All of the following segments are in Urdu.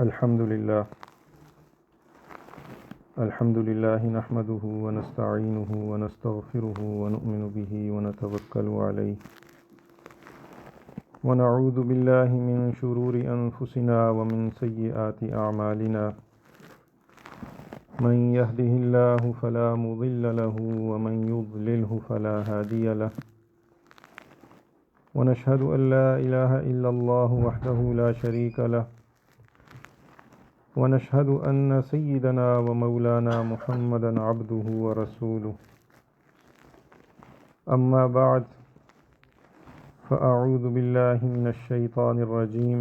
الحمد لله نحمده ونستعينه ونستغفره ونؤمن به ونتوكل عليه ونعوذ بالله من شرور أنفسنا ومن سيئات أعمالنا من يهده الله فلا مضل له ومن يضلله فلا هادي له ونشهد أن لا إله إلا الله وحده لا شريك له ونشهد أن سيدنا ومولانا محمدا عبده ورسوله أما بعد فأعوذ بالله من الشيطان الرجيم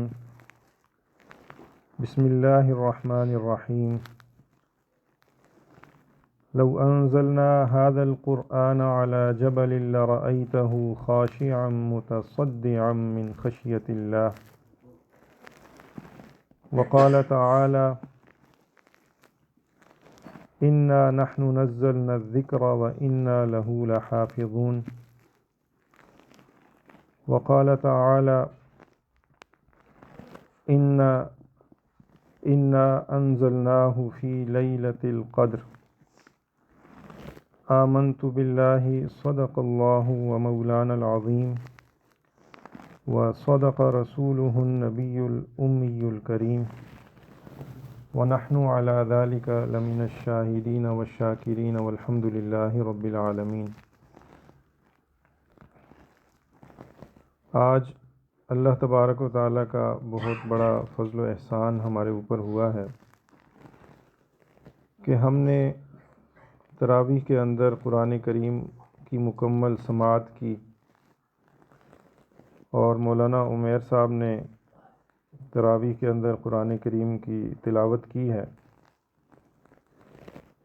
بسم الله الرحمن الرحيم لو أنزلنا هذا القرآن على جبل لرأيته خاشعا متصدعا من خشية الله وقال تعالى إنا نحن نزلنا الذكر وإنا له لحافظون وقال تعالى إنا أنزلناه في ليلة القدر آمنت بالله صدق الله ومولانا العظيم وصدق رسوله النبي الأمي الكريم ونحن على ذلك لمن الشاهدين والشاكرين والحمد لله رب العالمين۔ آج اللہ تبارک و تعالیٰ کا بہت بڑا فضل و احسان ہمارے اوپر ہوا ہے کہ ہم نے تراویح کے اندر قرآن کریم کی مکمل سماعت کی اور مولانا عمیر صاحب نے تراویح کے اندر قرآن کریم کی تلاوت کی ہے۔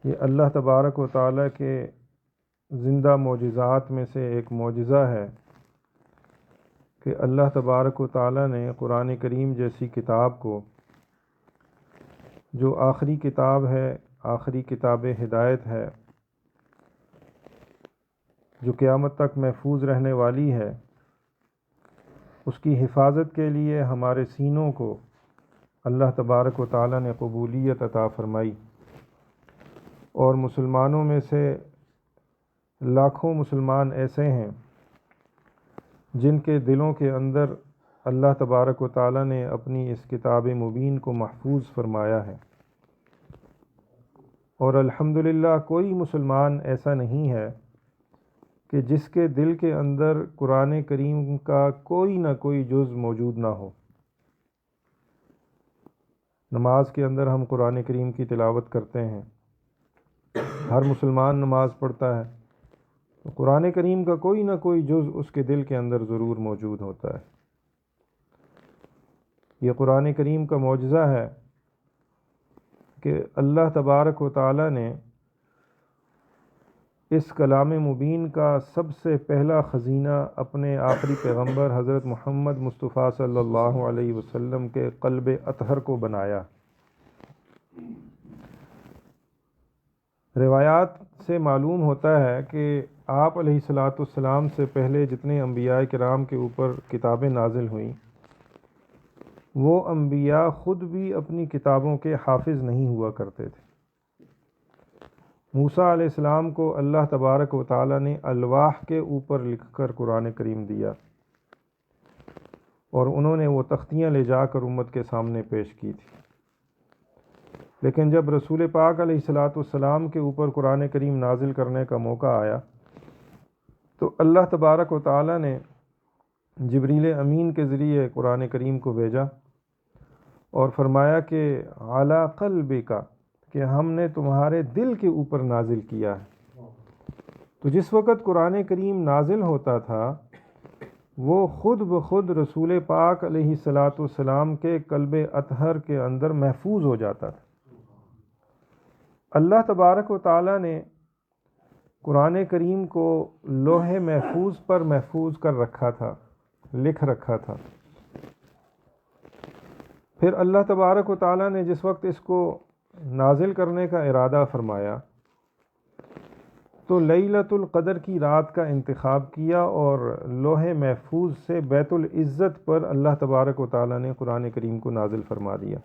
یہ اللہ تبارک و تعالیٰ کے زندہ معجزات میں سے ایک معجزہ ہے کہ اللہ تبارک و تعالیٰ نے قرآن کریم جیسی کتاب کو، جو آخری کتاب ہے، آخری کتاب ہدایت ہے، جو قیامت تک محفوظ رہنے والی ہے، اس کی حفاظت کے لیے ہمارے سینوں کو اللہ تبارک و تعالیٰ نے قبولیت عطا فرمائی، اور مسلمانوں میں سے لاکھوں مسلمان ایسے ہیں جن کے دلوں کے اندر اللہ تبارک و تعالیٰ نے اپنی اس کتاب مبین کو محفوظ فرمایا ہے، اور الحمدللہ کوئی مسلمان ایسا نہیں ہے کہ جس کے دل کے اندر قرآن کریم کا کوئی نہ کوئی جز موجود نہ ہو۔ نماز کے اندر ہم قرآن کریم کی تلاوت کرتے ہیں، ہر مسلمان نماز پڑھتا ہے تو قرآن کریم کا کوئی نہ کوئی جز اس کے دل کے اندر ضرور موجود ہوتا ہے۔ یہ قرآن کریم کا معجزہ ہے کہ اللہ تبارک و تعالیٰ نے اس کلام مبین کا سب سے پہلا خزینہ اپنے آخری پیغمبر حضرت محمد مصطفیٰ صلی اللہ علیہ وسلم کے قلب اطہر کو بنایا۔ روایات سے معلوم ہوتا ہے کہ آپ علیہ السلام سے پہلے جتنے انبیاء کرام کے اوپر کتابیں نازل ہوئیں، وہ انبیاء خود بھی اپنی کتابوں کے حافظ نہیں ہوا کرتے تھے۔ موسیٰ علیہ السلام کو اللہ تبارک و تعالیٰ نے الواح کے اوپر لکھ کر قرآن کریم دیا، اور انہوں نے وہ تختیاں لے جا کر امت کے سامنے پیش کی تھی، لیکن جب رسول پاک علیہ السلام کے اوپر قرآن کریم نازل کرنے کا موقع آیا تو اللہ تبارک و تعالیٰ نے جبریل امین کے ذریعے قرآن کریم کو بھیجا اور فرمایا کہ علی قلبک، کہ ہم نے تمہارے دل کے اوپر نازل کیا ہے۔ تو جس وقت قرآن کریم نازل ہوتا تھا وہ خود بخود رسول پاک علیہ السلام کے قلب اطہر کے اندر محفوظ ہو جاتا تھا۔ اللہ تبارک و تعالیٰ نے قرآن کریم کو لوح محفوظ پر محفوظ کر رکھا تھا، لکھ رکھا تھا۔ پھر اللہ تبارک و تعالیٰ نے جس وقت اس کو نازل کرنے کا ارادہ فرمایا تو لیلۃ القدر کی رات کا انتخاب کیا اور لوح محفوظ سے بیت العزت پر اللہ تبارک و تعالیٰ نے قرآن کریم کو نازل فرما دیا۔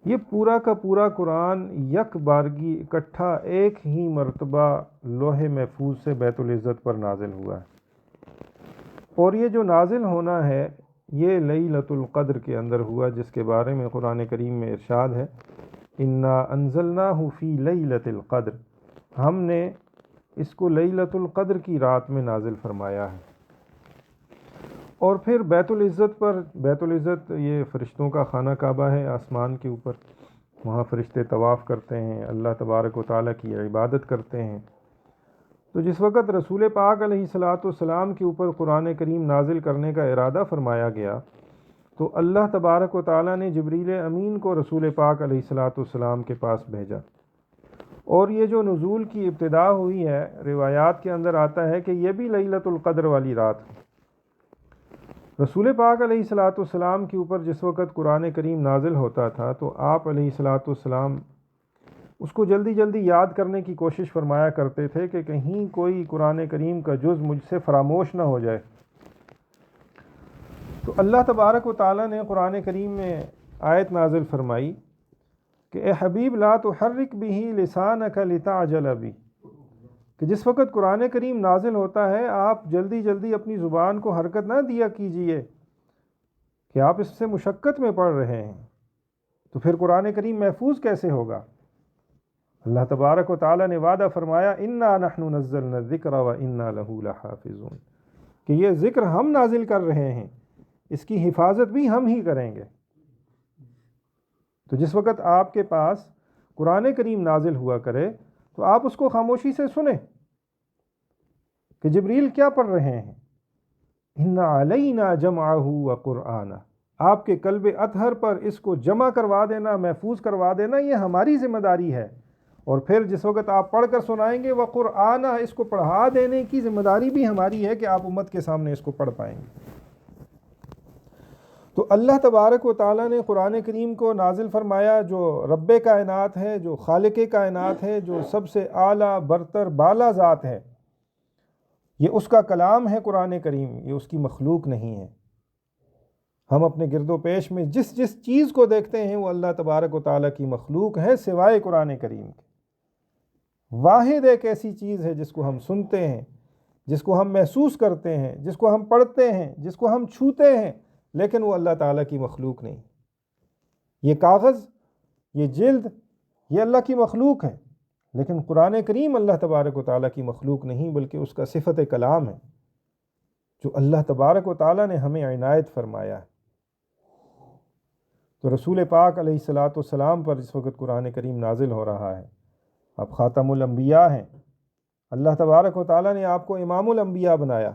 یہ پورا کا پورا قرآن یک بارگی اکٹھا ایک ہی مرتبہ لوح محفوظ سے بیت العزت پر نازل ہوا ہے، اور یہ جو نازل ہونا ہے یہ لیلۃ القدر کے اندر ہوا، جس کے بارے میں قرآن کریم میں ارشاد ہے انا انزلناہ فی لیلۃ القدر، ہم نے اس کو لیلۃ القدر کی رات میں نازل فرمایا ہے۔ اور پھر بیت العزت یہ فرشتوں کا خانہ کعبہ ہے آسمان کے اوپر، وہاں فرشتے طواف کرتے ہیں، اللہ تبارک و تعالیٰ کی عبادت کرتے ہیں۔ تو جس وقت رسول پاک علیہ الصلاۃ والسلام کے اوپر قرآن کریم نازل کرنے کا ارادہ فرمایا گیا تو اللہ تبارک و تعالیٰ نے جبریل امین کو رسول پاک علیہ الصلاۃ والسلام کے پاس بھیجا، اور یہ جو نزول کی ابتدا ہوئی ہے روایات کے اندر آتا ہے کہ یہ بھی لیلۃ القدر والی رات ہے۔ رسول پاک علیہ الصلاۃ والسلام کے اوپر جس وقت قرآن کریم نازل ہوتا تھا تو آپ علیہ الصلاۃ والسلام اس کو جلدی جلدی یاد کرنے کی کوشش فرمایا کرتے تھے کہ کہیں کوئی قرآن کریم کا جز مجھ سے فراموش نہ ہو جائے۔ تو اللہ تبارک و تعالیٰ نے قرآن کریم میں آیت نازل فرمائی کہ اے حبیب لا تحرک بہ لسانک لتعجل بہ، کہ جس وقت قرآن کریم نازل ہوتا ہے آپ جلدی جلدی اپنی زبان کو حرکت نہ دیا کیجئے کہ آپ اس سے مشقت میں پڑھ رہے ہیں، تو پھر قرآن کریم محفوظ کیسے ہوگا؟ اللہ تبارک و تعالیٰ نے وعدہ فرمایا انا نحن نزلنا الذکر وانا لہ لحافظون، کہ یہ ذکر ہم نازل کر رہے ہیں، اس کی حفاظت بھی ہم ہی کریں گے۔ تو جس وقت آپ کے پاس قرآن کریم نازل ہوا کرے تو آپ اس کو خاموشی سے سنیں کہ جبریل کیا پڑھ رہے ہیں۔ ان علینا جمعہ وقرآنہ، آپ کے قلب اطہر پر اس کو جمع کروا دینا، محفوظ کروا دینا، یہ ہماری ذمہ داری ہے، اور پھر جس وقت آپ پڑھ کر سنائیں گے وقرآنہ، اس کو پڑھا دینے کی ذمہ داری بھی ہماری ہے کہ آپ امت کے سامنے اس کو پڑھ پائیں گے۔ تو اللہ تبارک و تعالیٰ نے قرآن کریم کو نازل فرمایا، جو رب کائنات ہے، جو خالق کائنات ہے، جو سب سے اعلیٰ برتر بالا ذات ہے، یہ اس کا کلام ہے قرآن کریم، یہ اس کی مخلوق نہیں ہے۔ ہم اپنے گرد و پیش میں جس چیز کو دیکھتے ہیں وہ اللہ تبارک و تعالیٰ کی مخلوق ہے سوائے قرآن کریم کے۔ واحد ایک ایسی چیز ہے جس کو ہم سنتے ہیں، جس کو ہم محسوس کرتے ہیں، جس کو ہم پڑھتے ہیں، جس کو ہم چھوتے ہیں، لیکن وہ اللہ تعالیٰ کی مخلوق نہیں۔ یہ کاغذ، یہ جلد، یہ اللہ کی مخلوق ہے، لیکن قرآن کریم اللہ تبارک و تعالیٰ کی مخلوق نہیں، بلکہ اس کا صفت کلام ہے جو اللہ تبارک و تعالیٰ نے ہمیں عنایت فرمایا ہے۔ تو رسول پاک علیہ الصلاۃ والسلام پر اس وقت قرآن کریم نازل ہو رہا ہے، آپ خاتم الانبیاء ہیں، اللہ تبارک و تعالیٰ نے آپ کو امام الانبیاء بنایا۔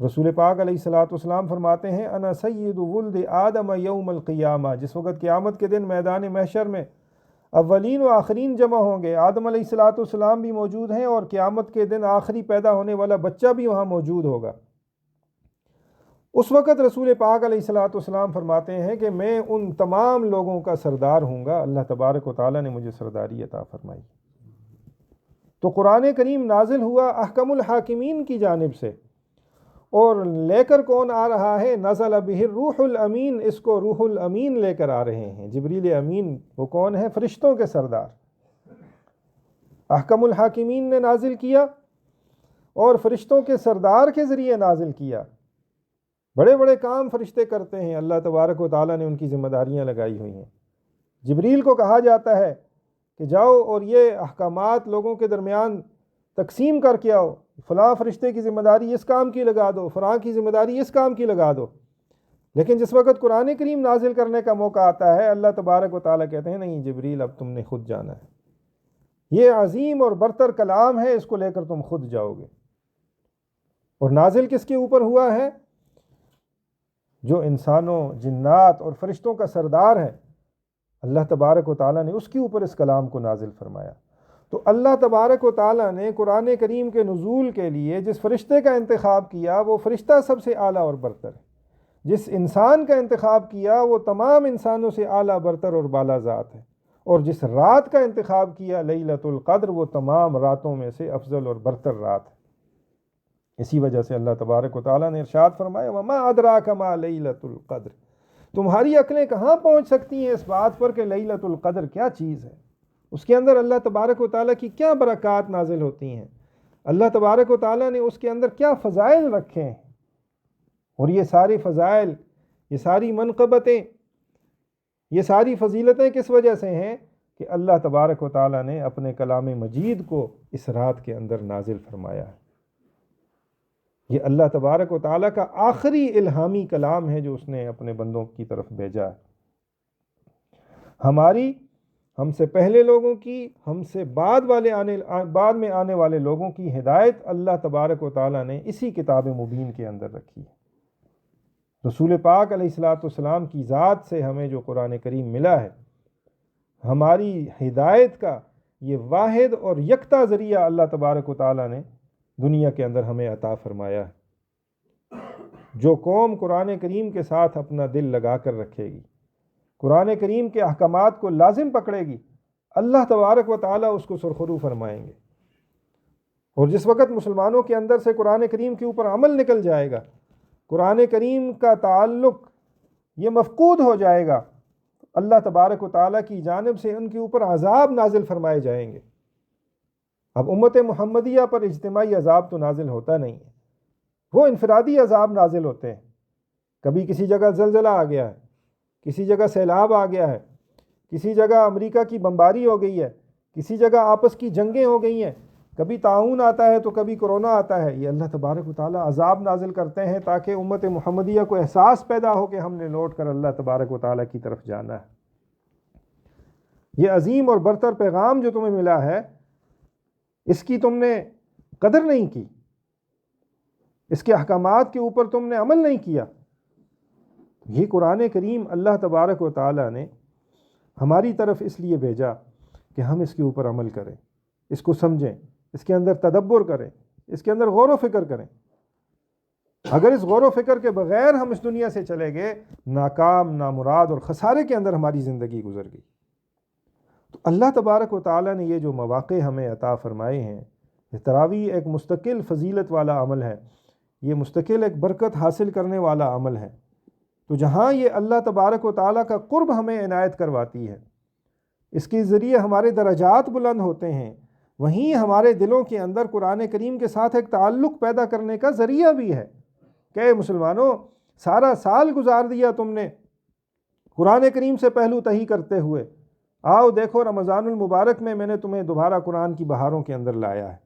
رسول پاک علیہ الصلاۃ والسلام فرماتے ہیں انا سید ولد آدم یوم القیامہ، جس وقت قیامت کے دن میدان محشر میں اولین و آخرین جمع ہوں گے، آدم علیہ الصلاۃ والسلام بھی موجود ہیں، اور قیامت کے دن آخری پیدا ہونے والا بچہ بھی وہاں موجود ہوگا۔ اس وقت رسول پاک علیہ الصلاۃ والسلام فرماتے ہیں کہ میں ان تمام لوگوں کا سردار ہوں گا، اللہ تبارک و تعالیٰ نے مجھے سرداری عطا فرمائی۔ تو قرآن کریم نازل ہوا احکم الحاکمین کی جانب سے، اور لے کر کون آ رہا ہے؟ نزل بہ الروح الامین، اس کو روح الامین لے کر آ رہے ہیں۔ جبریل امین وہ کون ہے؟ فرشتوں کے سردار۔ احکم الحاکمین نے نازل کیا اور فرشتوں کے سردار کے ذریعے نازل کیا۔ بڑے بڑے کام فرشتے کرتے ہیں، اللہ تبارک و تعالیٰ نے ان کی ذمہ داریاں لگائی ہوئی ہیں۔ جبریل کو کہا جاتا ہے کہ جاؤ اور یہ احکامات لوگوں کے درمیان تقسیم کر کے آؤ، فلاں فرشتے کی ذمہ داری اس کام کی لگا دو، فلاں کی ذمہ داری اس کام کی لگا دو۔ لیکن جس وقت قرآن کریم نازل کرنے کا موقع آتا ہے، اللہ تبارک و تعالیٰ کہتے ہیں نہیں جبریل اب تم نے خود جانا ہے، یہ عظیم اور برتر کلام ہے، اس کو لے کر تم خود جاؤ گے۔ اور نازل کس کے اوپر ہوا ہے؟ جو انسانوں، جنات اور فرشتوں کا سردار ہے، اللہ تبارک و تعالیٰ نے اس کے اوپر اس کلام کو نازل فرمایا۔ تو اللہ تبارک و تعالیٰ نے قرآن کریم کے نزول کے لیے جس فرشتے کا انتخاب کیا وہ فرشتہ سب سے اعلیٰ اور برتر ہے، جس انسان کا انتخاب کیا وہ تمام انسانوں سے اعلیٰ برتر اور بالا ذات ہے، اور جس رات کا انتخاب کیا لیلۃ القدر، وہ تمام راتوں میں سے افضل اور برتر رات ہے۔ اسی وجہ سے اللہ تبارک و تعالیٰ نے ارشاد فرمایا وما ادراک ما لیلۃ القدر، تمہاری عقلیں کہاں پہنچ سکتی ہیں اس بات پر کہ لیلۃ القدر کیا چیز ہے، اس کے اندر اللہ تبارک و تعالیٰ کی کیا برکات نازل ہوتی ہیں، اللہ تبارک و تعالیٰ نے اس کے اندر کیا فضائل رکھے ہیں۔ اور یہ ساری فضائل، یہ ساری منقبتیں، یہ ساری فضیلتیں کس وجہ سے ہیں کہ اللہ تبارک و تعالیٰ نے اپنے کلام مجید کو اس رات کے اندر نازل فرمایا ہے۔ یہ اللہ تبارک و تعالیٰ کا آخری الہامی کلام ہے جو اس نے اپنے بندوں کی طرف بھیجا ہے۔ ہم سے پہلے لوگوں کی، ہم سے بعد میں آنے والے لوگوں کی ہدایت اللہ تبارک و تعالیٰ نے اسی کتاب مبین کے اندر رکھی ہے۔ رسول پاک علیہ الصلوۃ والسلام کی ذات سے ہمیں جو قرآن کریم ملا ہے، ہماری ہدایت کا یہ واحد اور یکتا ذریعہ اللہ تبارک و تعالیٰ نے دنیا کے اندر ہمیں عطا فرمایا ہے۔ جو قوم قرآن کریم کے ساتھ اپنا دل لگا کر رکھے گی، قرآن کریم کے احکامات کو لازم پکڑے گی، اللہ تبارک و تعالیٰ اس کو سرخرو فرمائیں گے۔ اور جس وقت مسلمانوں کے اندر سے قرآن کریم کے اوپر عمل نکل جائے گا، قرآن کریم کا تعلق یہ مفقود ہو جائے گا، اللہ تبارک و تعالیٰ کی جانب سے ان کے اوپر عذاب نازل فرمائے جائیں گے۔ اب امت محمدیہ پر اجتماعی عذاب تو نازل ہوتا نہیں ہے، وہ انفرادی عذاب نازل ہوتے ہیں۔ کبھی کسی جگہ زلزلہ آ گیا ہے، کسی جگہ سیلاب آ گیا ہے، کسی جگہ امریکہ کی بمباری ہو گئی ہے، کسی جگہ آپس کی جنگیں ہو گئی ہیں، کبھی طاعون آتا ہے تو کبھی کرونا آتا ہے۔ یہ اللہ تبارک و تعالیٰ عذاب نازل کرتے ہیں تاکہ امت محمدیہ کو احساس پیدا ہو کہ ہم نے لوٹ کر اللہ تبارک و تعالیٰ کی طرف جانا ہے۔ یہ عظیم اور برتر پیغام جو تمہیں ملا ہے، اس کی تم نے قدر نہیں کی، اس کے احکامات کے اوپر تم نے عمل نہیں کیا۔ یہ قرآن کریم اللہ تبارک و تعالیٰ نے ہماری طرف اس لیے بھیجا کہ ہم اس کے اوپر عمل کریں، اس کو سمجھیں، اس کے اندر تدبر کریں، اس کے اندر غور و فکر کریں۔ اگر اس غور و فکر کے بغیر ہم اس دنیا سے چلے گئے، ناکام، نامراد اور خسارے کے اندر ہماری زندگی گزر گئی۔ تو اللہ تبارک و تعالیٰ نے یہ جو مواقع ہمیں عطا فرمائے ہیں، تراویح ایک مستقل فضیلت والا عمل ہے، یہ مستقل ایک برکت حاصل کرنے والا عمل ہے۔ تو جہاں یہ اللہ تبارک و تعالیٰ کا قرب ہمیں عنایت کرواتی ہے، اس کے ذریعے ہمارے درجات بلند ہوتے ہیں، وہیں ہمارے دلوں کے اندر قرآن کریم کے ساتھ ایک تعلق پیدا کرنے کا ذریعہ بھی ہے کہ اے مسلمانوں، سارا سال گزار دیا تم نے قرآن کریم سے پہلو تہی کرتے ہوئے، آؤ دیکھو رمضان المبارک میں نے تمہیں دوبارہ قرآن کی بہاروں کے اندر لایا ہے۔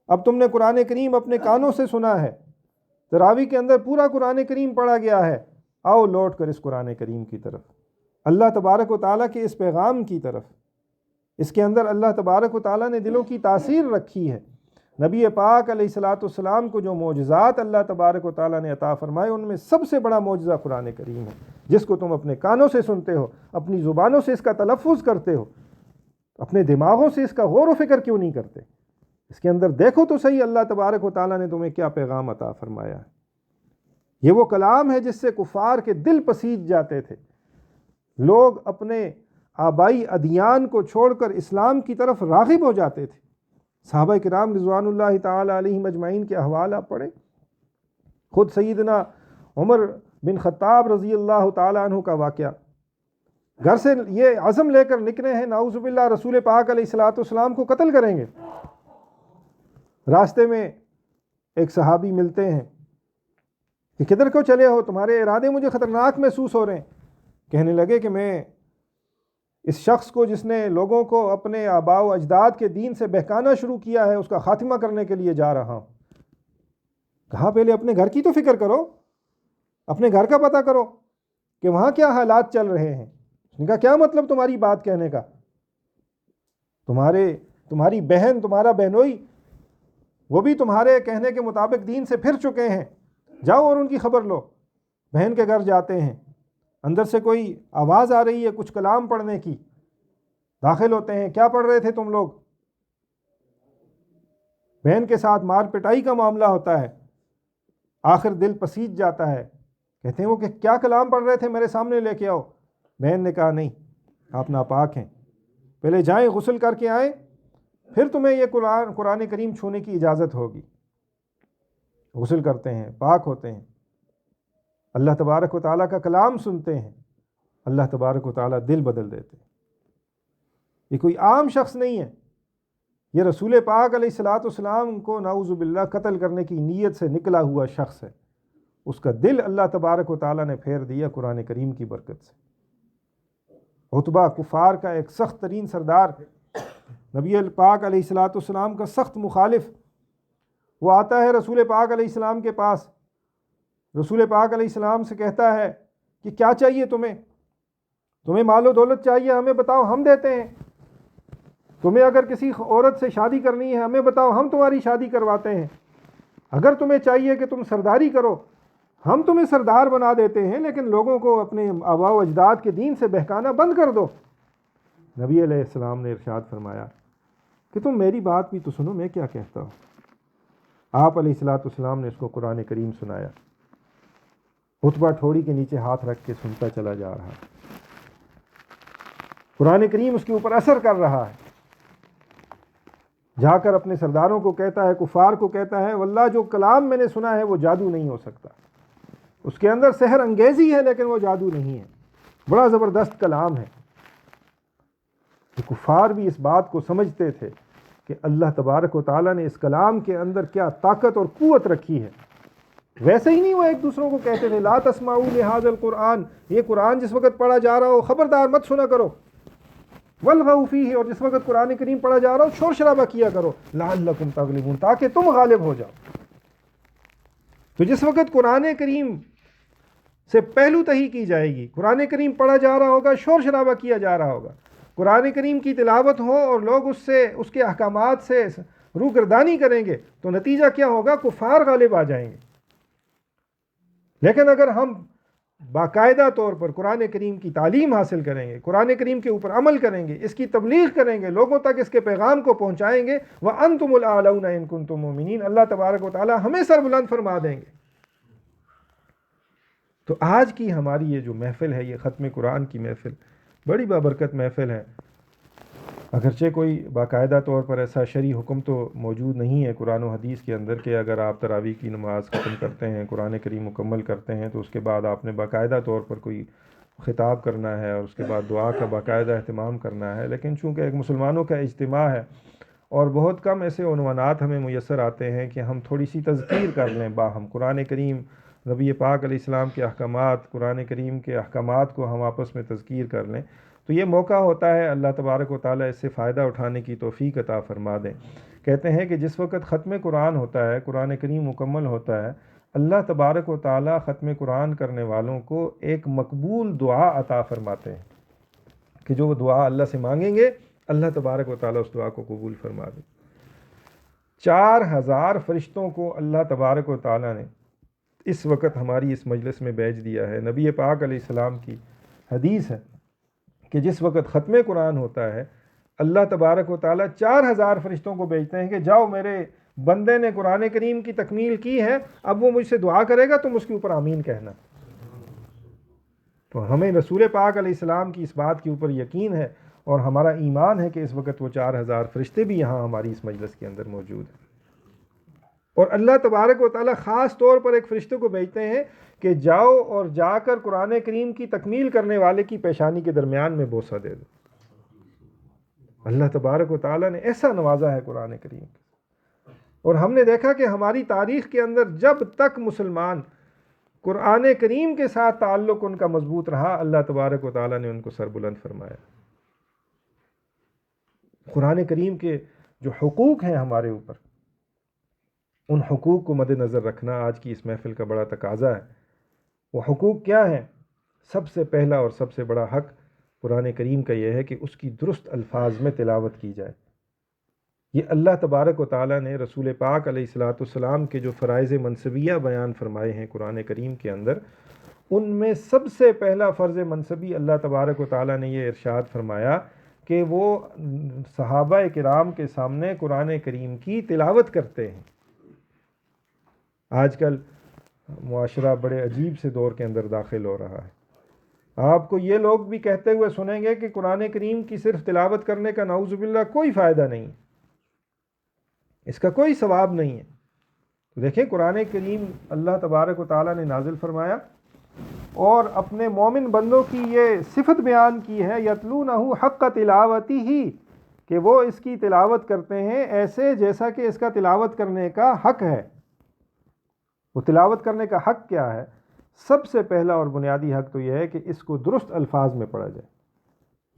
اب تم نے قرآن کریم اپنے کانوں سے سنا ہے، تراویح کے اندر پورا قرآن کریم پڑھا گیا ہے، آؤ لوٹ کر اس قرآن کریم کی طرف، اللہ تبارک و تعالیٰ کے اس پیغام کی طرف۔ اس کے اندر اللہ تبارک و تعالیٰ نے دلوں کی تاثیر رکھی ہے۔ نبی پاک علیہ الصلوۃ والسلام کو جو معجزات اللہ تبارک و تعالیٰ نے عطا فرمائے، ان میں سب سے بڑا معجزہ قرآن کریم ہے، جس کو تم اپنے کانوں سے سنتے ہو، اپنی زبانوں سے اس کا تلفظ کرتے ہو، اپنے دماغوں سے اس کا غور و فکر کیوں نہیں کرتے؟ اس کے اندر دیکھو تو صحیح اللہ تبارک و تعالیٰ نے تمہیں کیا پیغام عطا فرمایا ہے۔ یہ وہ کلام ہے جس سے کفار کے دل پسیج جاتے تھے، لوگ اپنے آبائی ادیان کو چھوڑ کر اسلام کی طرف راغب ہو جاتے تھے۔ صحابہ کرام رضوان اللہ تعالی علیہم اجمعین کے احوال آپ پڑھیں، خود سیدنا عمر بن خطاب رضی اللہ تعالی عنہ کا واقعہ، گھر سے یہ عزم لے کر نکلے ہیں نعوذ باللہ رسول پاک علیہ الصلوۃ والسلام کو قتل کریں گے۔ راستے میں ایک صحابی ملتے ہیں کہ کدھر کو چلے ہو، تمہارے ارادے مجھے خطرناک محسوس ہو رہے ہیں۔ کہنے لگے کہ میں اس شخص کو جس نے لوگوں کو اپنے آباء و اجداد کے دین سے بہکانا شروع کیا ہے، اس کا خاتمہ کرنے کے لیے جا رہا ہوں۔ کہا پہلے اپنے گھر کی تو فکر کرو، اپنے گھر کا پتہ کرو کہ وہاں کیا حالات چل رہے ہیں۔ اس نے کہا کیا مطلب تمہاری بات کہنے کا؟ تمہاری بہن، تمہارا بہنوئی، وہ بھی تمہارے کہنے کے مطابق دین سے پھر چکے ہیں، جاؤ اور ان کی خبر لو۔ بہن کے گھر جاتے ہیں، اندر سے کوئی آواز آ رہی ہے کچھ کلام پڑھنے کی، داخل ہوتے ہیں، کیا پڑھ رہے تھے تم لوگ؟ بہن کے ساتھ مار پٹائی کا معاملہ ہوتا ہے، آخر دل پسیج جاتا ہے، کہتے ہیں وہ کہ کیا کلام پڑھ رہے تھے، میرے سامنے لے کے آؤ۔ بہن نے کہا نہیں، آپ ناپاک ہیں، پہلے جائیں غسل کر کے آئیں، پھر تمہیں یہ قرآن کریم چھونے کی اجازت ہوگی۔ غسل کرتے ہیں، پاک ہوتے ہیں، اللہ تبارک و تعالیٰ کا کلام سنتے ہیں، اللہ تبارک و تعالیٰ دل بدل دیتے ہیں۔ یہ کوئی عام شخص نہیں ہے، یہ رسول پاک علیہ السلام کو نعوذ باللہ قتل کرنے کی نیت سے نکلا ہوا شخص ہے، اس کا دل اللہ تبارک و تعالیٰ نے پھیر دیا قرآن کریم کی برکت سے۔ عتبہ کفار کا ایک سخت ترین سردار، نبی پاک علیہ السلام کا سخت مخالف، وہ آتا ہے رسول پاک علیہ السلام کے پاس، رسول پاک علیہ السلام سے کہتا ہے کہ کیا چاہیے تمہیں مال و دولت چاہیے، ہمیں بتاؤ ہم دیتے ہیں، تمہیں اگر کسی عورت سے شادی کرنی ہے ہمیں بتاؤ ہم تمہاری شادی کرواتے ہیں، اگر تمہیں چاہیے کہ تم سرداری کرو ہم تمہیں سردار بنا دیتے ہیں، لیکن لوگوں کو اپنے آباء و اجداد کے دین سے بہکانا بند کر دو۔ نبی علیہ السلام نے ارشاد فرمایا کہ تم میری بات بھی تو سنو، میں کیا کہتا ہوں۔ آپ علیہ السلام نے اس کو قرآن کریم سنایا۔ عتبہ ٹھوڑی کے نیچے ہاتھ رکھ کے سنتا چلا جا رہا، قرآن کریم اس کے اوپر اثر کر رہا ہے، جا کر اپنے سرداروں کو کہتا ہے، کفار کو کہتا ہے، واللہ جو کلام میں نے سنا ہے وہ جادو نہیں ہو سکتا، اس کے اندر سحر انگیزی ہے لیکن وہ جادو نہیں ہے، بڑا زبردست کلام ہے۔ کفار بھی اس بات کو سمجھتے تھے کہ اللہ تبارک و تعالیٰ نے اس کلام کے اندر کیا طاقت اور قوت رکھی ہے۔ ویسے ہی نہیں وہ ایک دوسروں کو کہتے تھے لا تسمعوا لہذا القرآن، یہ قرآن جس وقت پڑھا جا رہا ہو خبردار مت سنا کرو، والغوا فیہ، اور جس وقت قرآن کریم پڑھا جا رہا ہو شور شرابہ کیا کرو، لعلکم تغلبون، تاکہ تم غالب ہو جاؤ۔ تو جس وقت قرآن کریم سے پہلو تہی کی جائے گی، قرآن کریم پڑھا جا رہا ہوگا، شور شرابہ کیا جا رہا ہوگا، قرآن کریم کی تلاوت ہو اور لوگ اس کے احکامات سے روگردانی کریں گے، تو نتیجہ کیا ہوگا؟ کفار غالب آ جائیں گے۔ لیکن اگر ہم باقاعدہ طور پر قرآن کریم کی تعلیم حاصل کریں گے، قرآن کریم کے اوپر عمل کریں گے، اس کی تبلیغ کریں گے، لوگوں تک اس کے پیغام کو پہنچائیں گے، وَأَنْتُمُ الْأَعْلَوْنَ إِن كُنتُم مُؤْمِنِينَ، اللہ تبارک و تعالی ہمیں سر بلند فرما دیں گے۔ تو آج کی ہماری یہ جو محفل ہے، یہ ختم قرآن کی محفل بڑی بابرکت محفل ہے۔ اگرچہ کوئی باقاعدہ طور پر ایسا شرعی حکم تو موجود نہیں ہے قرآن و حدیث کے اندر کہ اگر آپ تراویح کی نماز ختم کرتے ہیں، قرآن کریم مکمل کرتے ہیں، تو اس کے بعد آپ نے باقاعدہ طور پر کوئی خطاب کرنا ہے اور اس کے بعد دعا کا باقاعدہ اہتمام کرنا ہے۔ لیکن چونکہ ایک مسلمانوں کا اجتماع ہے اور بہت کم ایسے عنوانات ہمیں میسر آتے ہیں کہ ہم تھوڑی سی تذکیر کر لیں باہم، قرآن کریم، نبی پاک علیہ السلام کے احکامات، قرآن کریم کے احکامات کو ہم آپس میں تذکیر کر لیں، تو یہ موقع ہوتا ہے، اللہ تبارک و تعالیٰ اس سے فائدہ اٹھانے کی توفیق عطا فرما دیں۔ کہتے ہیں کہ جس وقت ختم قرآن ہوتا ہے، قرآن کریم مکمل ہوتا ہے، اللہ تبارک و تعالیٰ ختم قرآن کرنے والوں کو ایک مقبول دعا عطا فرماتے ہیں کہ جو وہ دعا اللہ سے مانگیں گے اللہ تبارک و تعالیٰ اس دعا کو قبول فرما دے۔ 4000 فرشتوں کو اللہ تبارک و تعالیٰ نے اس وقت ہماری اس مجلس میں بھیج دیا ہے۔ نبی پاک علیہ السلام کی حدیث ہے کہ جس وقت ختم قرآن ہوتا ہے اللہ تبارک و تعالیٰ 4000 فرشتوں کو بھیجتے ہیں کہ جاؤ میرے بندے نے قرآن کریم کی تکمیل کی ہے، اب وہ مجھ سے دعا کرے گا تم اس کے اوپر آمین کہنا۔ تو ہمیں رسول پاک علیہ السلام کی اس بات کے اوپر یقین ہے اور ہمارا ایمان ہے کہ اس وقت وہ 4000 فرشتے بھی یہاں ہماری اس مجلس کے اندر موجود ہیں۔ اور اللہ تبارک و تعالیٰ خاص طور پر ایک فرشتے کو بھیجتے ہیں کہ جاؤ اور جا کر قرآن کریم کی تکمیل کرنے والے کی پیشانی کے درمیان میں بوسہ دے دو۔ اللہ تبارک و تعالیٰ نے ایسا نوازا ہے قرآن کریم، اور ہم نے دیکھا کہ ہماری تاریخ کے اندر جب تک مسلمان قرآن کریم کے ساتھ تعلق ان کا مضبوط رہا، اللہ تبارک و تعالیٰ نے ان کو سر بلند فرمایا۔ قرآن کریم کے جو حقوق ہیں ہمارے اوپر، ان حقوق کو مد نظر رکھنا آج کی اس محفل کا بڑا تقاضا ہے۔ وہ حقوق کیا ہیں؟ سب سے پہلا اور سب سے بڑا حق قرآن کریم کا یہ ہے کہ اس کی درست الفاظ میں تلاوت کی جائے۔ یہ اللہ تبارک و تعالیٰ نے رسول پاک علیہ السلام کے جو فرائض منصبیہ بیان فرمائے ہیں قرآن کریم کے اندر، ان میں سب سے پہلا فرض منصبی اللہ تبارک و تعالیٰ نے یہ ارشاد فرمایا کہ وہ صحابہ کرام کے سامنے قرآن کریم کی تلاوت کرتے ہیں۔ آج کل معاشرہ بڑے عجیب سے دور کے اندر داخل ہو رہا ہے۔ آپ کو یہ لوگ بھی کہتے ہوئے سنیں گے کہ قرآن کریم کی صرف تلاوت کرنے کا نعوذ باللہ کوئی فائدہ نہیں، اس کا کوئی ثواب نہیں ہے۔ تو دیکھیں قرآن کریم اللہ تبارک و تعالیٰ نے نازل فرمایا اور اپنے مومن بندوں کی یہ صفت بیان کی ہے یتلونہ حق تلاوتی ہی، کہ وہ اس کی تلاوت کرتے ہیں ایسے جیسا کہ اس کا تلاوت کرنے کا حق ہے۔ وہ تلاوت کرنے کا حق کیا ہے؟ سب سے پہلا اور بنیادی حق تو یہ ہے کہ اس کو درست الفاظ میں پڑھا جائے۔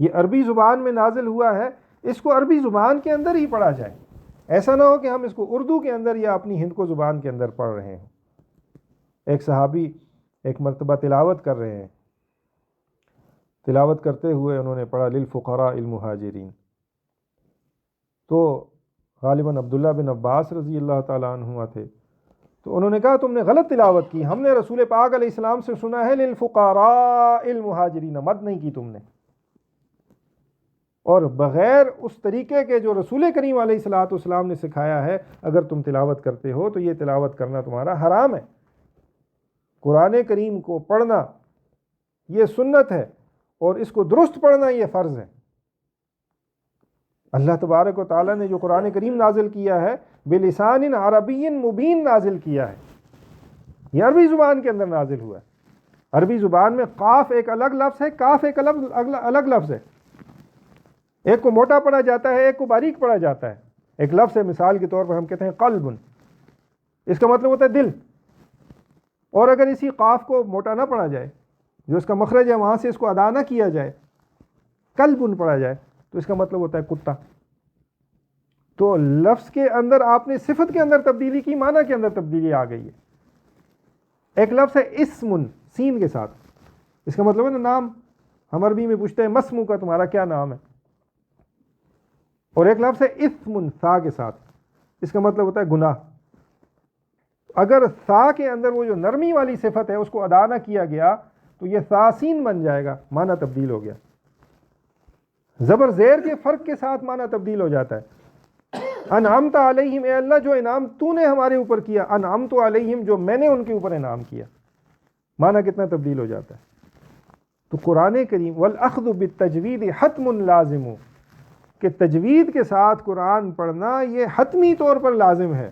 یہ عربی زبان میں نازل ہوا ہے، اس کو عربی زبان کے اندر ہی پڑھا جائے۔ ایسا نہ ہو کہ ہم اس کو اردو کے اندر یا اپنی ہند کو زبان کے اندر پڑھ رہے ہیں۔ ایک صحابی ایک مرتبہ تلاوت کر رہے ہیں، تلاوت کرتے ہوئے انہوں نے پڑھا للفقراء المہاجرین، تو غالباً عبداللہ بن عباس رضی اللہ تعالیٰ عنہما تھے، تو انہوں نے کہا تم نے غلط تلاوت کی، ہم نے رسول پاک علیہ السلام سے سنا ہے للفقراء المہاجرین، مد نہیں کی تم نے، اور بغیر اس طریقے کے جو رسول کریم علیہ السلام نے سکھایا ہے اگر تم تلاوت کرتے ہو تو یہ تلاوت کرنا تمہارا حرام ہے۔ قرآن کریم کو پڑھنا یہ سنت ہے اور اس کو درست پڑھنا یہ فرض ہے۔ اللہ تبارک و تعالیٰ نے جو قرآن کریم نازل کیا ہے بلسان عربی مبین نازل کیا ہے، یہ عربی زبان کے اندر نازل ہوا ہے۔ عربی زبان میں قاف ایک الگ لفظ ہے، کاف ایک الگ لفظ ہے، ایک کو موٹا پڑھا جاتا ہے، ایک کو باریک پڑھا جاتا ہے۔ ایک لفظ ہے، مثال کے طور پر ہم کہتے ہیں قلب، اس کا مطلب ہوتا ہے دل، اور اگر اسی قاف کو موٹا نہ پڑھا جائے، جو اس کا مخرج ہے وہاں سے اس کو ادا نہ کیا جائے، قلب پڑھا جائے، تو اس کا مطلب ہوتا ہے کتا۔ تو لفظ کے اندر آپ نے صفت کے اندر تبدیلی کی، معنی کے اندر تبدیلی آ گئی ہے۔ ایک لفظ ہے اسم سین کے ساتھ، اس کا مطلب ہے نا نام، ہم عربی میں پوچھتے ہیں مسمو کا تمہارا کیا نام ہے، اور ایک لفظ ہے اثم سا کے ساتھ، اس کا مطلب ہوتا ہے گناہ۔ اگر سا کے اندر وہ جو نرمی والی صفت ہے اس کو ادا نہ کیا گیا تو یہ ساسین بن جائے گا، معنی تبدیل ہو گیا۔ زبر زیر کے فرق کے ساتھ معنی تبدیل ہو جاتا ہے۔ انعمت علیہم، اے اللہ جو انعام تو نے ہمارے اوپر کیا، انعمت علیہم جو میں نے ان کے اوپر انعام کیا، معنی کتنا تبدیل ہو جاتا ہے۔ تو قرآن کریم والاخذ بالتجوید حتم لازم، کہ تجوید کے ساتھ قرآن پڑھنا یہ حتمی طور پر لازم ہے۔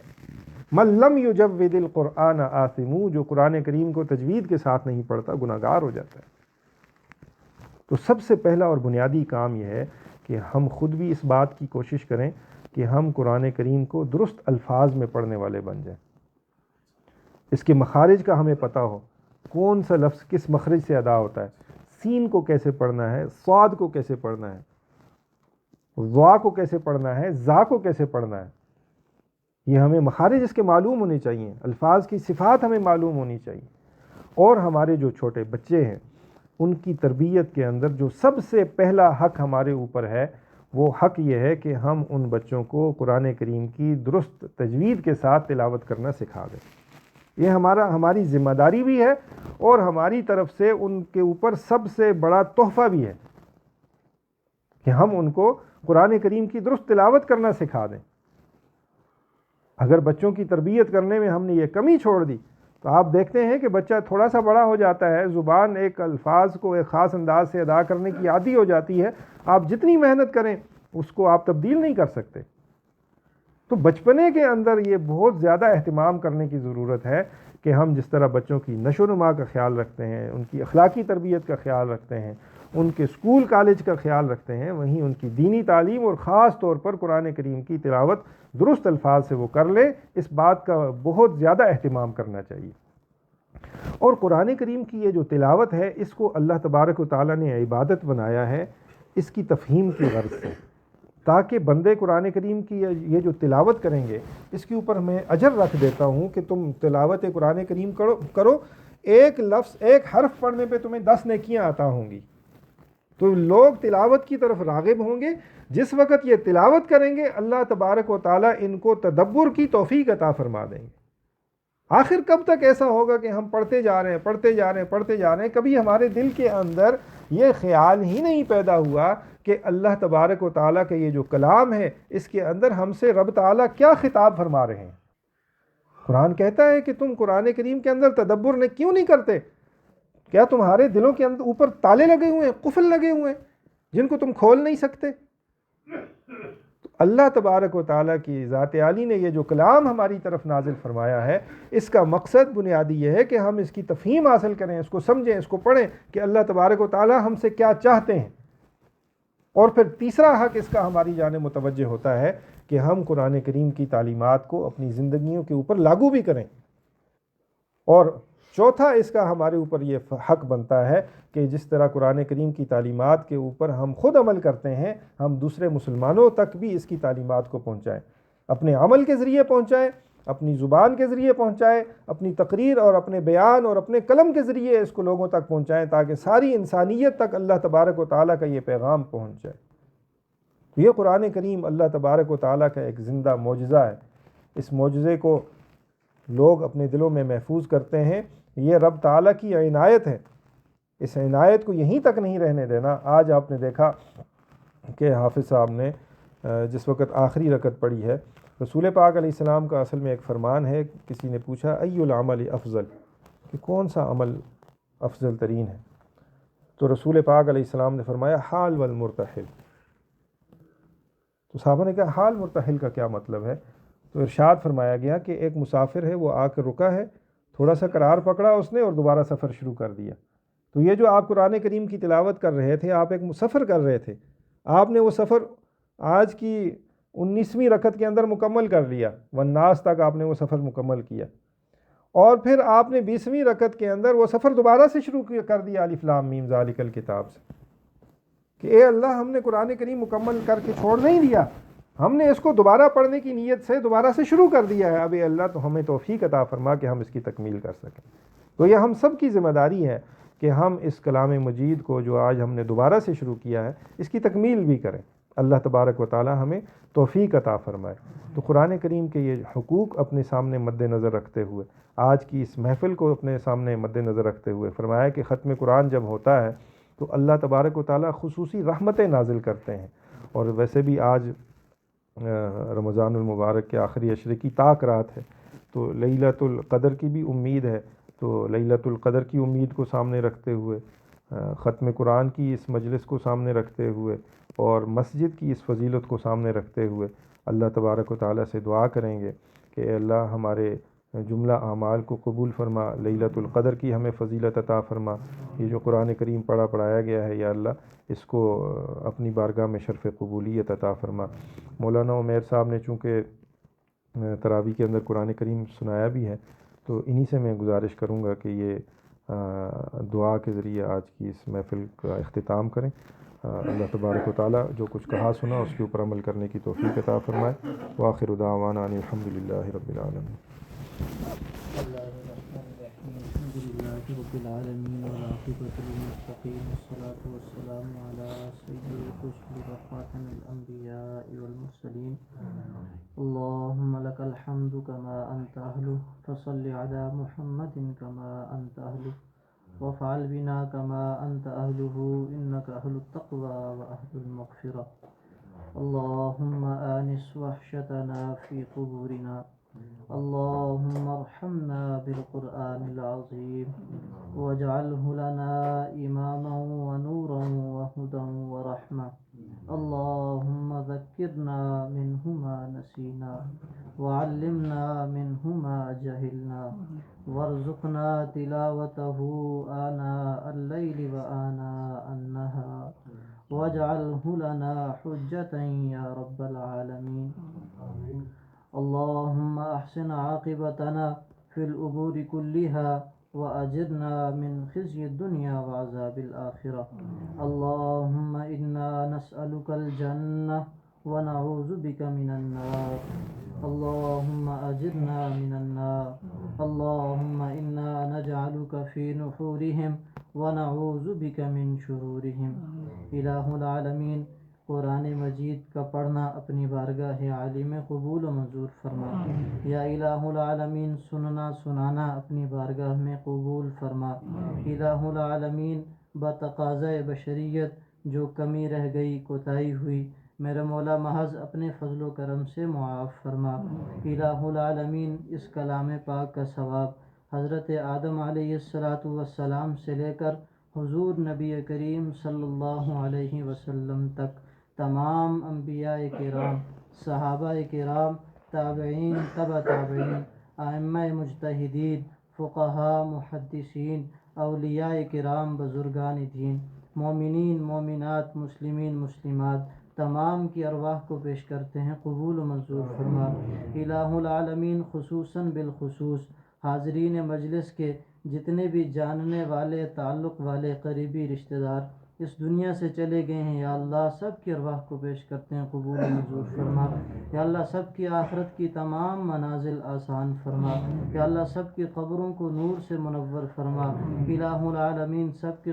من لم یجود القرآن آثم، جو قرآن کریم کو تجوید کے ساتھ نہیں پڑھتا گناہگار ہو جاتا ہے۔ تو سب سے پہلا اور بنیادی کام یہ ہے کہ ہم خود بھی اس بات کی کوشش کریں کہ ہم قرآن کریم کو درست الفاظ میں پڑھنے والے بن جائیں، اس کے مخارج کا ہمیں پتہ ہو، کون سا لفظ کس مخرج سے ادا ہوتا ہے، سین کو کیسے پڑھنا ہے، صاد کو کیسے پڑھنا ہے، ضا کو کیسے پڑھنا ہے، زا کو کیسے پڑھنا ہے، یہ ہمیں مخارج اس کے معلوم ہونے چاہیے، الفاظ کی صفات ہمیں معلوم ہونی چاہیے۔ اور ہمارے جو چھوٹے بچے ہیں ان کی تربیت کے اندر جو سب سے پہلا حق ہمارے اوپر ہے وہ حق یہ ہے کہ ہم ان بچوں کو قرآن کریم کی درست تجوید کے ساتھ تلاوت کرنا سکھا دیں۔ یہ ہماری ذمہ داری بھی ہے اور ہماری طرف سے ان کے اوپر سب سے بڑا تحفہ بھی ہے کہ ہم ان کو قرآن کریم کی درست تلاوت کرنا سکھا دیں۔ اگر بچوں کی تربیت کرنے میں ہم نے یہ کمی چھوڑ دی تو آپ دیکھتے ہیں کہ بچہ تھوڑا سا بڑا ہو جاتا ہے، زبان ایک الفاظ کو ایک خاص انداز سے ادا کرنے کی عادی ہو جاتی ہے، آپ جتنی محنت کریں اس کو آپ تبدیل نہیں کر سکتے۔ تو بچپنے کے اندر یہ بہت زیادہ اہتمام کرنے کی ضرورت ہے کہ ہم جس طرح بچوں کی نشو و نما کا خیال رکھتے ہیں، ان کی اخلاقی تربیت کا خیال رکھتے ہیں، ان کے اسکول کالج کا خیال رکھتے ہیں، وہیں ان کی دینی تعلیم اور خاص طور پر قرآن کریم کی تلاوت درست الفاظ سے وہ کر لے، اس بات کا بہت زیادہ اہتمام کرنا چاہیے۔ اور قرآن کریم کی یہ جو تلاوت ہے اس کو اللہ تبارک و تعالیٰ نے عبادت بنایا ہے اس کی تفہیم کی غرض سے، تاکہ بندے قرآن کریم کی یہ جو تلاوت کریں گے اس کے اوپر میں اجر رکھ دیتا ہوں کہ تم تلاوت قرآن کریم کرو، ایک لفظ ایک حرف پڑھنے پہ تمہیں 10 نیکیاں عطا ہوں گی۔ تو لوگ تلاوت کی طرف راغب ہوں گے، جس وقت یہ تلاوت کریں گے اللہ تبارک و تعالیٰ ان کو تدبر کی توفیق عطا فرما دیں گے۔ آخر کب تک ایسا ہوگا کہ ہم پڑھتے جا رہے ہیں، کبھی ہمارے دل کے اندر یہ خیال ہی نہیں پیدا ہوا کہ اللہ تبارک و تعالیٰ کا یہ جو کلام ہے اس کے اندر ہم سے رب تعالیٰ کیا خطاب فرما رہے ہیں۔ قرآن کہتا ہے کہ تم قرآن کریم کے اندر تدبر نے کیوں نہیں کرتے؟ کیا تمہارے دلوں کے اندر اوپر تالے لگے ہوئے ہیں، قفل لگے ہوئے ہیں جن کو تم کھول نہیں سکتے؟ تو اللہ تبارک و تعالیٰ کی ذات عالی نے یہ جو کلام ہماری طرف نازل فرمایا ہے، اس کا مقصد بنیادی یہ ہے کہ ہم اس کی تفہیم حاصل کریں، اس کو سمجھیں، اس کو پڑھیں کہ اللہ تبارک و تعالیٰ ہم سے کیا چاہتے ہیں۔ اور پھر تیسرا حق اس کا ہماری جانب متوجہ ہوتا ہے کہ ہم قرآن کریم کی تعلیمات کو اپنی زندگیوں کے اوپر لاگو بھی کریں۔ اور چوتھا اس کا ہمارے اوپر یہ حق بنتا ہے کہ جس طرح قرآن کریم کی تعلیمات کے اوپر ہم خود عمل کرتے ہیں، ہم دوسرے مسلمانوں تک بھی اس کی تعلیمات کو پہنچائیں، اپنے عمل کے ذریعے پہنچائیں، اپنی زبان کے ذریعے پہنچائیں، اپنی تقریر اور اپنے بیان اور اپنے قلم کے ذریعے اس کو لوگوں تک پہنچائیں، تاکہ ساری انسانیت تک اللہ تبارک و تعالیٰ کا یہ پیغام پہنچ جائے۔ یہ قرآن کریم اللہ تبارک و تعالیٰ کا ایک زندہ معجزہ ہے۔ اس معجزے کو لوگ اپنے دلوں میں محفوظ کرتے ہیں، یہ رب تعالیٰ کی عنایت ہے۔ اس عنایت کو یہیں تک نہیں رہنے دینا۔ آج آپ نے دیکھا کہ حافظ صاحب نے جس وقت آخری رکعت پڑھی ہے، رسول پاک علیہ السلام کا اصل میں ایک فرمان ہے، کسی نے پوچھا ای العمل افضل، کہ کون سا عمل افضل ترین ہے؟ تو رسول پاک علیہ السلام نے فرمایا حال والمرتحل۔ تو صحابہ نے کہا حال مرتحل کا کیا مطلب ہے؟ تو ارشاد فرمایا گیا کہ ایک مسافر ہے، وہ آ کر رکا ہے، تھوڑا سا قرار پکڑا اس نے اور دوبارہ سفر شروع کر دیا۔ تو یہ جو آپ قرآن کریم کی تلاوت کر رہے تھے، آپ ایک سفر کر رہے تھے، آپ نے وہ سفر آج کی 19ویں رکعت کے اندر مکمل کر لیا، والناس تک آپ نے وہ سفر مکمل کیا، اور پھر آپ نے 20ویں رکعت کے اندر وہ سفر دوبارہ سے شروع کر دیا الف لام میم ذالک الکتاب سے، کہ اے اللہ ہم نے قرآن کریم مکمل کر کے چھوڑ نہیں دیا، ہم نے اس کو دوبارہ پڑھنے کی نیت سے دوبارہ سے شروع کر دیا ہے، اب اے اللہ تو ہمیں توفیق عطا فرما کہ ہم اس کی تکمیل کر سکیں۔ تو یہ ہم سب کی ذمہ داری ہے کہ ہم اس کلام مجید کو جو آج ہم نے دوبارہ سے شروع کیا ہے، اس کی تکمیل بھی کریں۔ اللہ تبارک و تعالی ہمیں توفیق عطا فرمائے۔ تو قرآن کریم کے یہ حقوق اپنے سامنے مد نظر رکھتے ہوئے، آج کی اس محفل کو اپنے سامنے مد نظر رکھتے ہوئے فرمایا کہ ختم قرآن جب ہوتا ہے تو اللہ تبارک و تعالی خصوصی رحمتیں نازل کرتے ہیں۔ اور ویسے بھی آج رمضان المبارک کے آخری عشرے کی طاق رات ہے، تو لیلۃ القدر کی بھی امید ہے۔ تو لیلۃ القدر کی امید کو سامنے رکھتے ہوئے، ختم قرآن کی اس مجلس کو سامنے رکھتے ہوئے، اور مسجد کی اس فضیلت کو سامنے رکھتے ہوئے اللہ تبارک و تعالیٰ سے دعا کریں گے کہ اے اللہ ہمارے جملہ اعمال کو قبول فرما، لیلۃ القدر کی ہمیں فضیلت عطا فرما۔ یہ جو قرآن کریم پڑھایا گیا ہے یا اللہ اس کو اپنی بارگاہ میں شرف قبولیت عطا فرما۔ مولانا عمیر صاحب نے چونکہ تراویح کے اندر قرآن کریم سنایا بھی ہے، تو انہی سے میں گزارش کروں گا کہ یہ دعا کے ذریعے آج کی اس محفل کا اختتام کریں۔ اللہ تبارک و تعالیٰ جو کچھ کہا سنا اس کے اوپر عمل کرنے کی توفیق عطا فرمائے۔ وآخر دعوانا ان الحمد للہ رب العالمین۔ الحمد لله رب العالمين والعاقبة للمتقين والصلاة والسلام على سيد الرسل وخاتم الأنبياء والمرسلين اللهم لك الحمد كما أنت أهله فصل على محمد كما أنت أهله وافعل بنا كما أنت أهله إنك أهل التقوى وأهل المغفرة اللهم آنس وحشتنا في قبورنا اللهم ارحمنا بالقرآن العظيم واجعله لنا إماما ونورا وهدى ورحمة اللهم ذكرنا منه ما نسينا وعلمنا منه ما جهلنا وارزقنا تلاوته آناء الليل وآناء النهار واجعله لنا حجة يا رب العالمين اللهم أحسن عاقبتنا في الأمور كلها وأجرنا من خزي الدنيا وعذاب الآخرة اللهم إنا نسألك الجنة ونعوذ بك من النار اللهم أجرنا من النار اللهم إنا نجعلك في نحورهم ونعوذ بك من شرورهم إله العالمین، قرآن مجید کا پڑھنا اپنی بارگاہ عالی میں قبول و منظور فرما۔ یا الہ العالمین، سننا سنانا اپنی بارگاہ میں قبول فرما۔ الہ العالمین، بتقاضۂ بشریت جو کمی رہ گئی، کوتاہی ہوئی، میرے مولا محض اپنے فضل و کرم سے معاف فرما۔ الہ العالمین، اس کلام پاک کا ثواب حضرت آدم علیہ السلام سے لے کر حضور نبی کریم صلی اللہ علیہ وسلم تک تمام انبیاء کرام صحابہ کرام، تابعین، تبع تابعین، ائمہ مجتہدین، فقہاء، محدثین، اولیاء کرام، بزرگان دین، مومنین، مومنات، مسلمین، مسلمات تمام کی ارواح کو پیش کرتے ہیں، قبول و منظور فرما۔ الہ العالمین خصوصاً بالخصوص حاضرین مجلس کے جتنے بھی جاننے والے، تعلق والے، قریبی رشتہ دار اس دنیا سے چلے گئے ہیں، یا اللہ سب کی ارواح کو پیش کرتے ہیں، قبول و منظور فرما۔ یا اللہ سب کی آخرت کی تمام منازل آسان فرما۔ یا اللہ سب کی قبروں کو نور سے منور فرما۔ الہ العالمین سب کی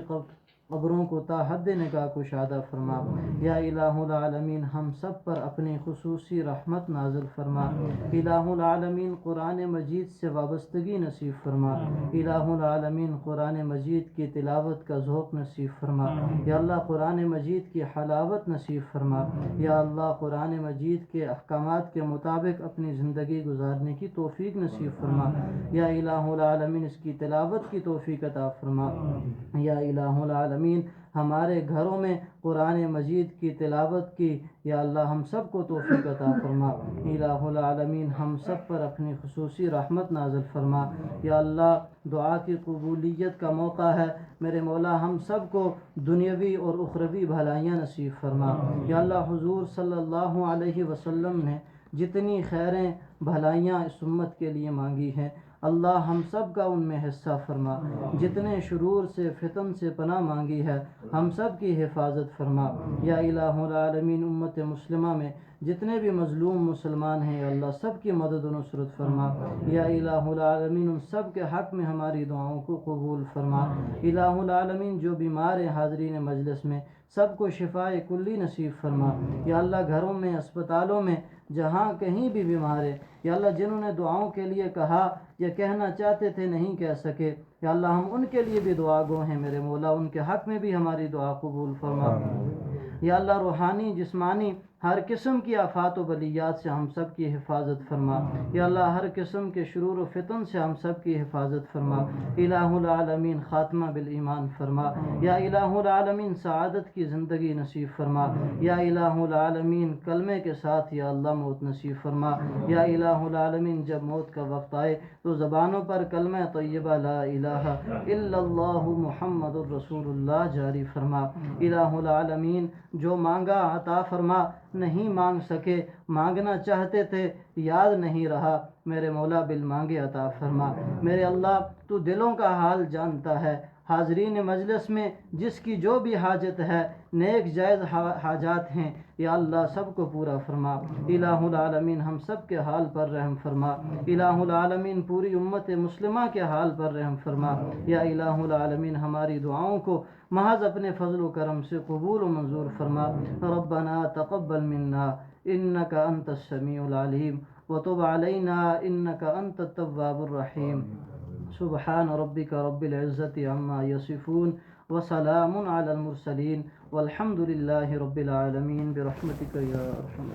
قبروں کو تا حد نگاہ کشادہ فرما۔ یا الہ العالمین ہم سب پر اپنی خصوصی رحمت نازل فرما۔ الہ العالمین قرآن مجید سے وابستگی نصیب فرما۔ الہ العالمین قرآن مجید کی تلاوت کا ذوق نصیب فرما۔ یا اللہ قرآن مجید کی حلاوت نصیب فرما۔ یا اللہ قرآن مجید کے احکامات کے مطابق اپنی زندگی گزارنے کی توفیق نصیب فرما۔ یا الہ العالمین اس کی تلاوت کی توفیق عطا فرما۔ یا الہ العالمین ہمارے گھروں میں قرآن مجید کی تلاوت کی یا اللہ ہم سب کو توفیق عطا فرما۔ الہ العالمین ہم سب پر اپنی خصوصی رحمت نازل فرما۔ یا اللہ دعا کی قبولیت کا موقع ہے، میرے مولا ہم سب کو دنیاوی اور اخروی بھلائیاں نصیب فرما۔ یا اللہ حضور صلی اللہ علیہ وسلم نے جتنی خیریں بھلائیاں اس امت کے لیے مانگی ہیں، اللہ ہم سب کا ان میں حصہ فرما۔ جتنے شرور سے، فتن سے پناہ مانگی ہے، ہم سب کی حفاظت فرما۔ یا الہ العالمین امت مسلمہ میں جتنے بھی مظلوم مسلمان ہیں، یا اللہ سب کی مدد و نصرت فرما۔ یا الہ العالمین ان سب کے حق میں ہماری دعاؤں کو قبول فرما۔ الہ العالمین جو بیمار ہیں حاضرین مجلس میں سب کو شفاء کلی نصیب فرما۔ یا اللہ گھروں میں، اسپتالوں میں جہاں کہیں بھی بیمار ہے، یا اللہ جنہوں نے دعاؤں کے لیے کہا یا کہنا چاہتے تھے نہیں کہہ سکے، یا اللہ ہم ان کے لیے بھی دعا گو ہیں، میرے مولا ان کے حق میں بھی ہماری دعا قبول فرما۔ یا اللہ روحانی، جسمانی ہر قسم کی آفات و بلیات سے ہم سب کی حفاظت فرما۔ یا اللہ ہر قسم کے شرور و فتن سے ہم سب کی حفاظت فرما۔ الہ العالمین خاتمہ بالایمان فرما۔ یا الہ العالمین سعادت کی زندگی نصیب فرما۔ یا الہ العالمین کلمے کے ساتھ یا اللہ موت نصیب فرما۔ یا الہ العالمین جب موت کا وقت آئے تو زبانوں پر کلمہ طیبہ لا الہ الا اللہ محمد الرسول اللہ جاری فرما۔ الہ العالمین جو مانگا عطا فرما، نہیں مانگ سکے، مانگنا چاہتے تھے یاد نہیں رہا، میرے مولا بالمانگے عطا فرما۔ میرے اللہ تو دلوں کا حال جانتا ہے، حاضرین مجلس میں جس کی جو بھی حاجت ہے، نیک جائز حاجات ہیں، یا اللہ سب کو پورا فرما۔ الہ العالمین ہم سب کے حال پر رحم فرما۔ الہ العالمین پوری امت مسلمہ کے حال پر رحم فرما۔ یا الہ العالمین ہماری دعاؤں کو محض اپنے فضل و کرم سے قبول و منظور فرما۔ ربنا تقبل منا انک انت السمیع العلیم وتب علینا انک انت التواب الرحیم۔ سبحان ربک رب العزت عما یصفون وسلام علی المرسلین والحمد للہ رب العالمین برحمتک یا ارحم